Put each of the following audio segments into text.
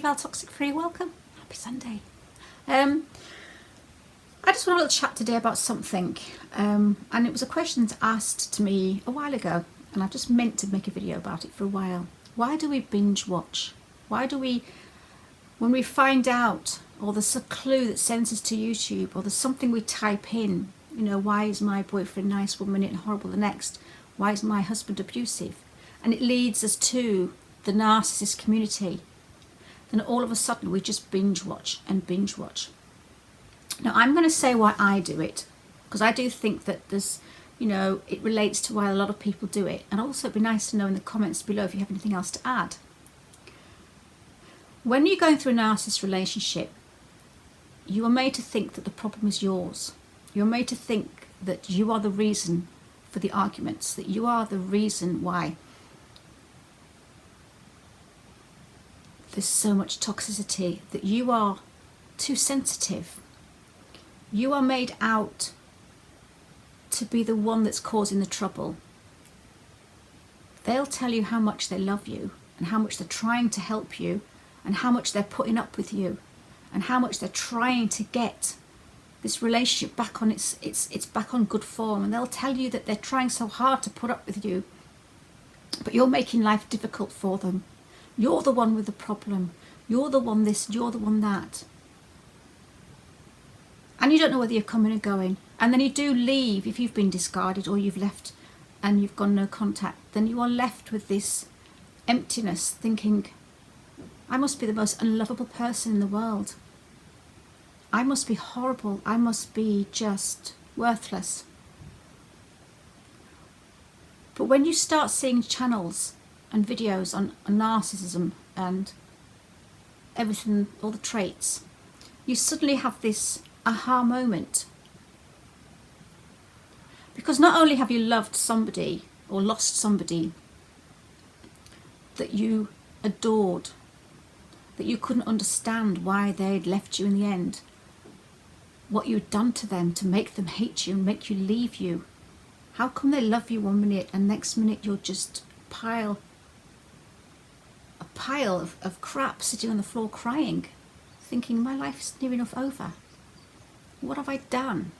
Val Toxic Free, welcome. Happy Sunday. I just want a little chat today about something, and it was a question asked to me a while ago, and I just meant to make a video about it for a while. Why do we binge watch? Why do we, when we find out, or there's a clue that sends us to YouTube, or there's something we type in, you know, why is my boyfriend nice one minute and horrible the next? Why is my husband abusive? And it leads us to the narcissist community. Then all of a sudden we just binge watch and binge watch. Now I'm going to say why I do it, because I do think that there's, you know, it relates to why a lot of people do it. And also it'd be nice to know in the comments below if you have anything else to add. When you're going through a narcissist relationship, you are made to think that the problem is yours. You're made to think that you are the reason for the arguments, that you are the reason why there's so much toxicity, that you are too sensitive. You are made out to be the one that's causing the trouble. They'll tell you how much they love you and how much they're trying to help you and how much they're putting up with you and how much they're trying to get this relationship back on its back on good form. And they'll tell you that they're trying so hard to put up with you, but you're making life difficult for them. You're the one with the problem. You're the one this, you're the one that. And you don't know whether you're coming or going. And then you do leave, if you've been discarded or you've left and you've gone no contact, then you are left with this emptiness, thinking, I must be the most unlovable person in the world. I must be horrible. I must be just worthless. But when you start seeing channels and videos on narcissism and everything, all the traits, you suddenly have this aha moment. Because not only have you loved somebody or lost somebody that you adored, that you couldn't understand why they'd left you in the end, what you'd done to them to make them hate you and make you leave you. How come they love you one minute and next minute you're just a pile of crap sitting on the floor crying, thinking my life's near enough over. What have I done?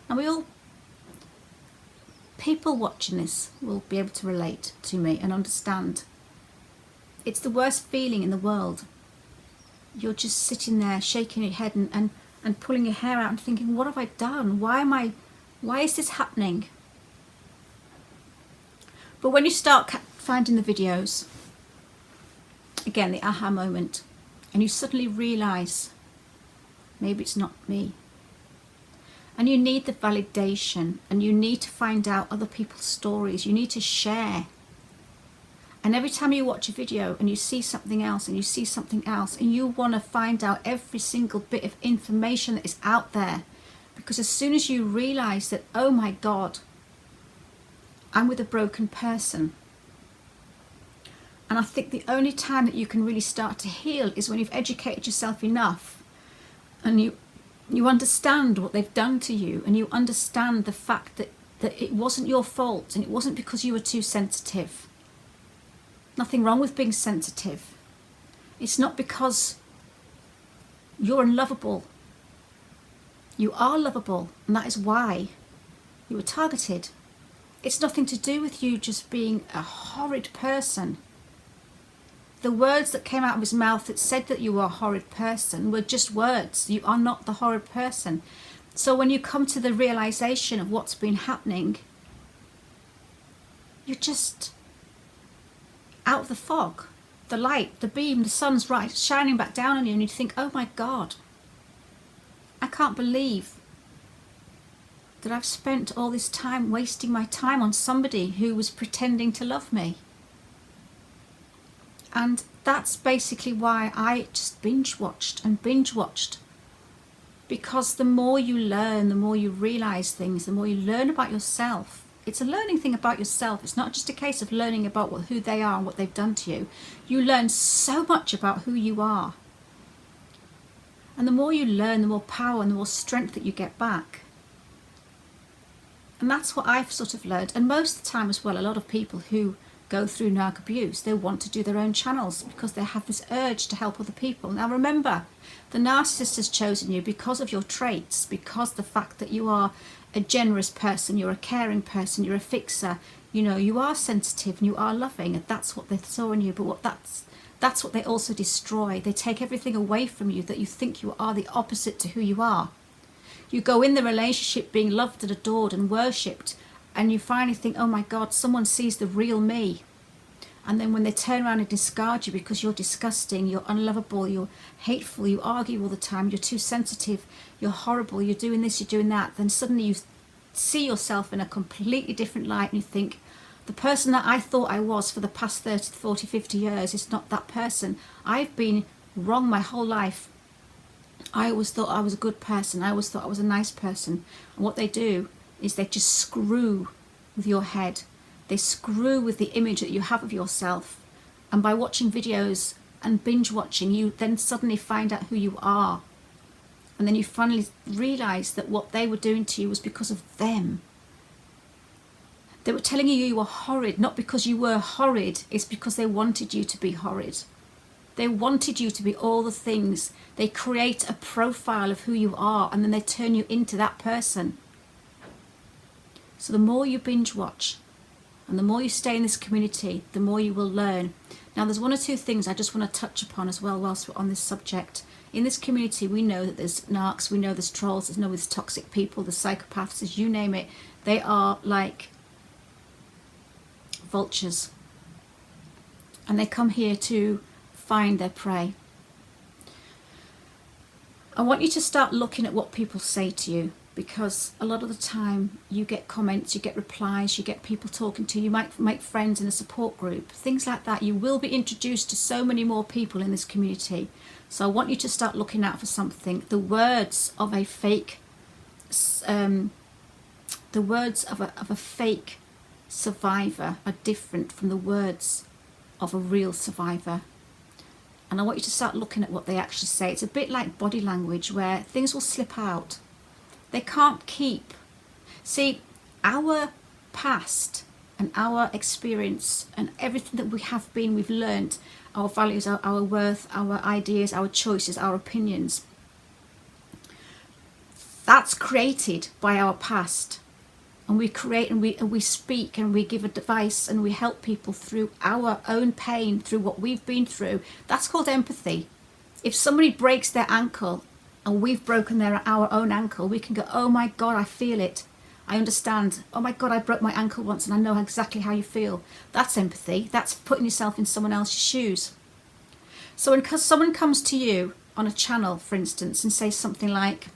And people watching this will be able to relate to me and understand. It's the worst feeling in the world. You're just sitting there shaking your head and pulling your hair out and thinking, what have I done? Why is this happening? But when you start finding the videos, again, the aha moment, and you suddenly realise, maybe it's not me. And you need the validation, and you need to find out other people's stories. You need to share. And every time you watch a video and you see something else and you see something else, and you want to find out every single bit of information that is out there, because as soon as you realise that, oh my God, I'm with a broken person. And I think the only time that you can really start to heal is when you've educated yourself enough and you understand what they've done to you, and you understand the fact that it wasn't your fault and it wasn't because you were too sensitive. Nothing wrong with being sensitive. It's not because you're unlovable. You are lovable, and that is why you were targeted. It's nothing to do with you just being a horrid person. The words that came out of his mouth that said that you were a horrid person were just words. You are not the horrid person. So when you come to the realization of what's been happening, you're just out of the fog, the light, the beam, the sun's right shining back down on you, and you think, oh my God, I can't believe that I've spent all this time wasting my time on somebody who was pretending to love me. And that's basically why I just binge watched and binge watched. Because the more you learn, the more you realise things, the more you learn about yourself. It's a learning thing about yourself. It's not just a case of learning about who they are and what they've done to you. You learn so much about who you are. And the more you learn, the more power and the more strength that you get back. And that's what I've sort of learned. And most of the time as well, a lot of people who go through narc abuse, they want to do their own channels because they have this urge to help other people. Now remember, the narcissist has chosen you because of your traits, because the fact that you are a generous person, you're a caring person, you're a fixer, you know, you are sensitive and you are loving, and that's what they saw in you. But that's what they also destroy. They take everything away from you that you think you are, the opposite to who you are. You go in the relationship being loved and adored and worshipped, and you finally think, oh my God, someone sees the real me. And then when they turn around and discard you because you're disgusting, you're unlovable, you're hateful, you argue all the time, you're too sensitive, you're horrible, you're doing this, you're doing that, then suddenly you see yourself in a completely different light and you think, the person that I thought I was for the past 30, 40, 50 years is not that person. I've been wrong my whole life. I always thought I was a good person. I always thought I was a nice person. And what they do is they just screw with your head. They screw with the image that you have of yourself. And by watching videos and binge watching, you then suddenly find out who you are. And then you finally realize that what they were doing to you was because of them. They were telling you you were horrid, not because you were horrid, it's because they wanted you to be horrid. They wanted you to be all the things. They create a profile of who you are and then they turn you into that person. So the more you binge watch and the more you stay in this community, the more you will learn. Now there's one or two things I just want to touch upon as well whilst we're on this subject. In this community, we know that there's narcs, we know there's trolls, there's toxic people, there's psychopaths, there's you name it. They are like vultures. And they come here to find their prey. I want you to start looking at what people say to you, because a lot of the time you get comments, you get replies, you get people talking to you, you might make friends in a support group, things like that. You will be introduced to so many more people in this community. So I want you to start looking out for something. The words of a fake survivor are different from the words of a real survivor. And I want you to start looking at what they actually say. It's a bit like body language where things will slip out. They can't keep. See, our past and our experience and everything that we've learned, our values, our worth, our ideas, our choices, our opinions, that's created by our past. And we create and we speak and we give advice and we help people through our own pain, through what we've been through. That's called empathy. If somebody breaks their ankle and we've broken our own ankle, we can go, oh my God, I feel it. I understand. Oh my God, I broke my ankle once and I know exactly how you feel. That's empathy. That's putting yourself in someone else's shoes. So when someone comes to you on a channel, for instance, and says something like,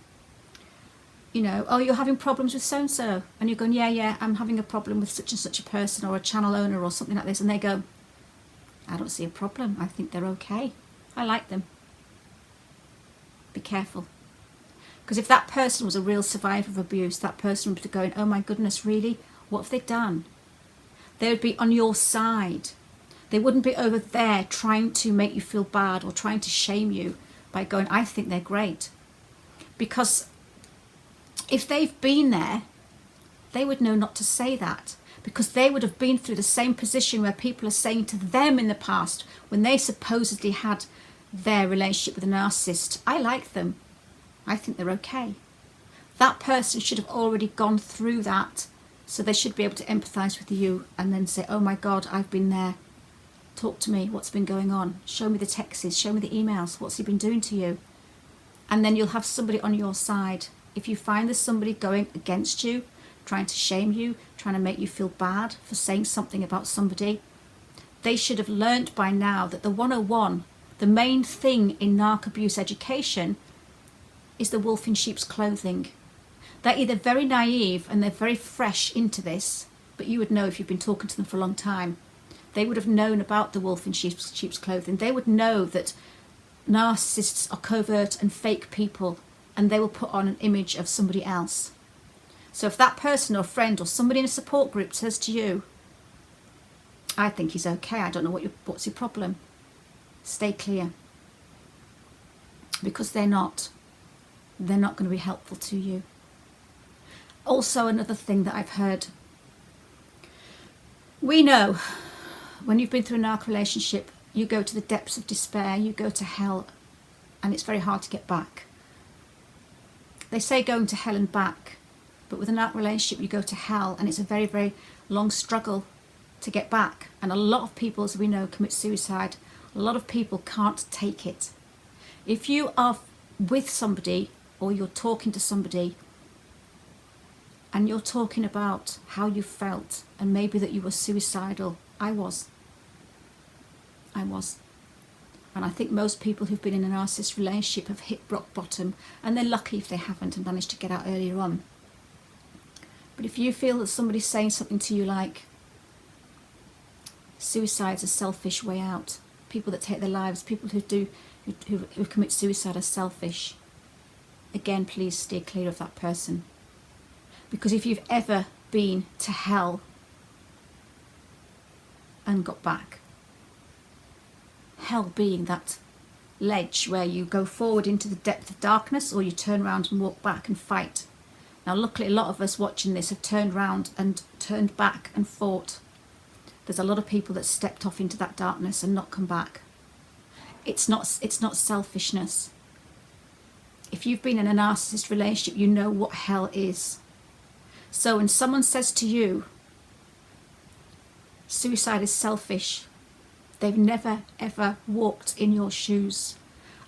you know, oh, you're having problems with so-and-so. And you're going, yeah, I'm having a problem with such and such a person or a channel owner or something like this. And they go, I don't see a problem. I think they're okay. I like them. Be careful. Because if that person was a real survivor of abuse, that person would be going, oh my goodness, really? What have they done? They would be on your side. They wouldn't be over there trying to make you feel bad or trying to shame you by going, I think they're great. Because if they've been there, they would know not to say that, because they would have been through the same position where people are saying to them in the past when they supposedly had their relationship with a narcissist, I like them. I think they're okay. That person should have already gone through that, so they should be able to empathise with you and then say, oh my God, I've been there. Talk to me. What's been going on? Show me the texts. Show me the emails. What's he been doing to you? And then you'll have somebody on your side. If you find there's somebody going against you, trying to shame you, trying to make you feel bad for saying something about somebody, they should have learnt by now that the 101, the main thing in narc abuse education, is the wolf in sheep's clothing. They're either very naive and they're very fresh into this, but you would know if you've been talking to them for a long time. They would have known about the wolf in sheep's clothing. They would know that narcissists are covert and fake people, and they will put on an image of somebody else. So if that person or friend or somebody in a support group says to you, I think he's okay, I don't know what's your problem, stay clear. Because they're not going to be helpful to you. Also, another thing that I've heard, we know when you've been through a narc relationship, you go to the depths of despair, you go to hell, and it's very hard to get back. They say going to hell and back, but with a narc relationship you go to hell, and it's a very, very long struggle to get back. And a lot of people, as we know, commit suicide. A lot of people can't take it. If you are with somebody or you're talking to somebody and you're talking about how you felt and maybe that you were suicidal, I was. And I think most people who've been in a narcissist relationship have hit rock bottom, and they're lucky if they haven't and managed to get out earlier on. But if you feel that somebody's saying something to you like, suicide's a selfish way out, people that take their lives, people who commit suicide are selfish, again, please steer clear of that person. Because if you've ever been to hell and got back, hell being that ledge where you go forward into the depth of darkness, or you turn around and walk back and fight. Now luckily a lot of us watching this have turned around and turned back and fought. There's a lot of people that stepped off into that darkness and not come back. It's not selfishness. If you've been in a narcissist relationship, you know what hell is. So when someone says to you, suicide is selfish, they've never ever walked in your shoes,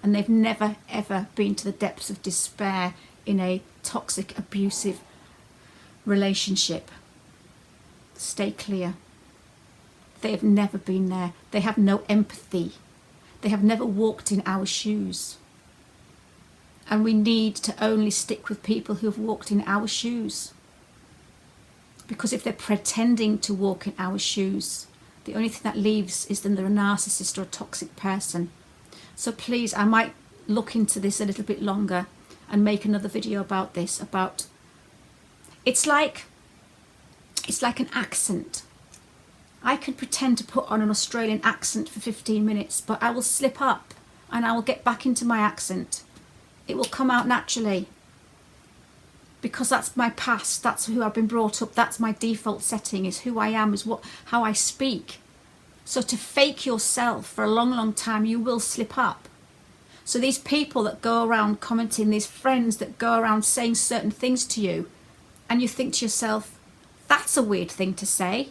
and they've never ever been to the depths of despair in a toxic, abusive relationship. Stay clear. They have never been there. They have no empathy. They have never walked in our shoes. And we need to only stick with people who have walked in our shoes. Because if they're pretending to walk in our shoes, the only thing that leaves is then they're a narcissist or a toxic person. So please, I might look into this a little bit longer and make another video about this, about it's like an accent. I can pretend to put on an Australian accent for 15 minutes, but I will slip up and I will get back into my accent. It will come out naturally, because that's my past, that's who I've been brought up, that's my default setting, is who I am, is how I speak. So to fake yourself for a long, long time, you will slip up. So these people that go around commenting, these friends that go around saying certain things to you, and you think to yourself, that's a weird thing to say.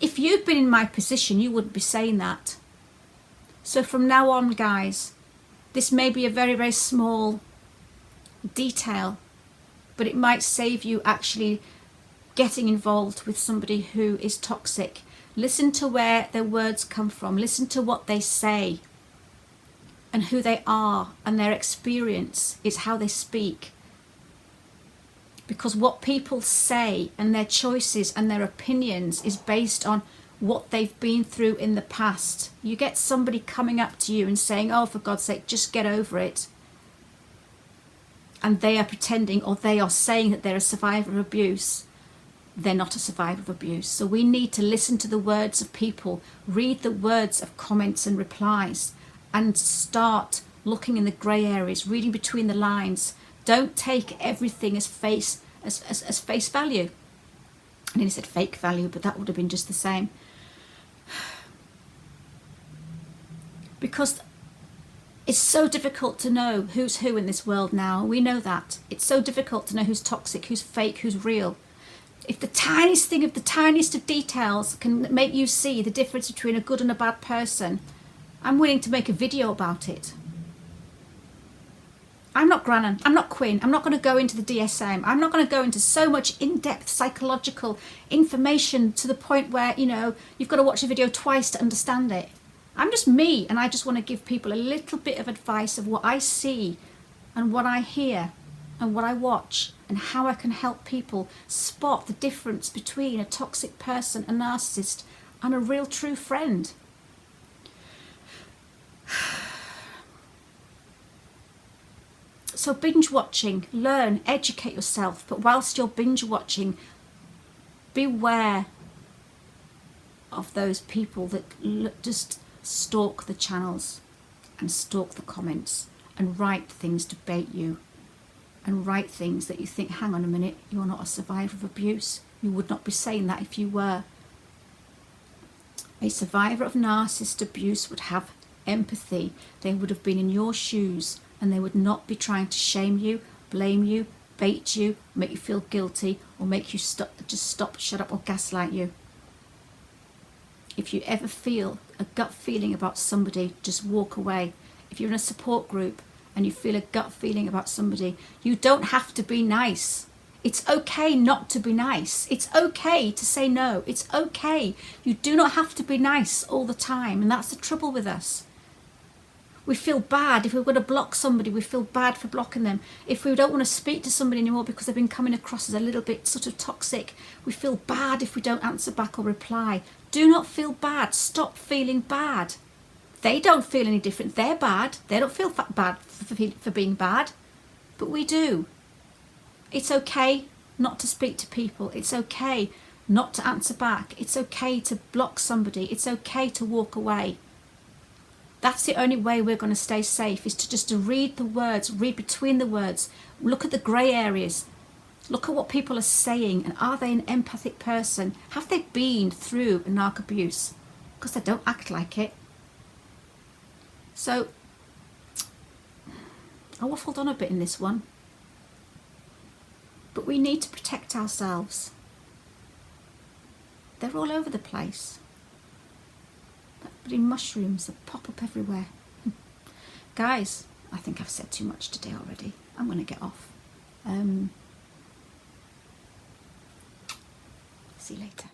If you'd been in my position, you wouldn't be saying that. So from now on, guys, this may be a very, very small detail, but it might save you actually getting involved with somebody who is toxic. Listen to where their words come from. Listen to what they say and who they are, and their experience is how they speak. Because what people say and their choices and their opinions is based on what they've been through in the past. You get somebody coming up to you and saying, oh, for God's sake, just get over it. And they are pretending, or they are saying that they're a survivor of abuse. They're not a survivor of abuse. So we need to listen to the words of people, read the words of comments and replies, and start looking in the grey areas, reading between the lines. Don't take everything as face value. I nearly said fake value, but that would have been just the same. Because it's so difficult to know who's who in this world now. We know that. It's so difficult to know who's toxic, who's fake, who's real. If the tiniest thing of the tiniest of details can make you see the difference between a good and a bad person, I'm willing to make a video about it. I'm not Grannon, I'm not Quinn, I'm not going to go into the DSM, I'm not going to go into so much in-depth psychological information to the point where, you know, you've got to watch the video twice to understand it. I'm just me, and I just want to give people a little bit of advice of what I see and what I hear and what I watch, and how I can help people spot the difference between a toxic person, a narcissist, and a real true friend. So binge watching, learn, educate yourself, but whilst you're binge watching, beware of those people that just stalk the channels and stalk the comments and write things to bait you, and write things that you think, hang on a minute, you're not a survivor of abuse. You would not be saying that if you were. A survivor of narcissist abuse would have empathy. They would have been in your shoes, and they would not be trying to shame you, blame you, bait you, make you feel guilty, or make you stop, shut up, or gaslight you. If you ever feel a gut feeling about somebody, just walk away. If you're in a support group and you feel a gut feeling about somebody, you don't have to be nice. It's okay not to be nice. It's okay to say no. It's okay. You do not have to be nice all the time, and that's the trouble with us. We feel bad if we're going to block somebody. We feel bad for blocking them. If we don't want to speak to somebody anymore because they've been coming across as a little bit sort of toxic, we feel bad if we don't answer back or reply. Do not feel bad. Stop feeling bad. They don't feel any different. They're bad. They don't feel bad for being bad, but we do. It's okay not to speak to people. It's okay not to answer back. It's okay to block somebody. It's okay to walk away. That's the only way we're going to stay safe, is to just to read the words, read between the words, look at the grey areas, look at what people are saying, and are they an empathic person? Have they been through a narc abuse? Because they don't act like it. So, I waffled on a bit in this one. But we need to protect ourselves. They're all over the place. But in mushrooms that pop up everywhere. Guys, I think I've said too much today already. I'm going to get off. See you later.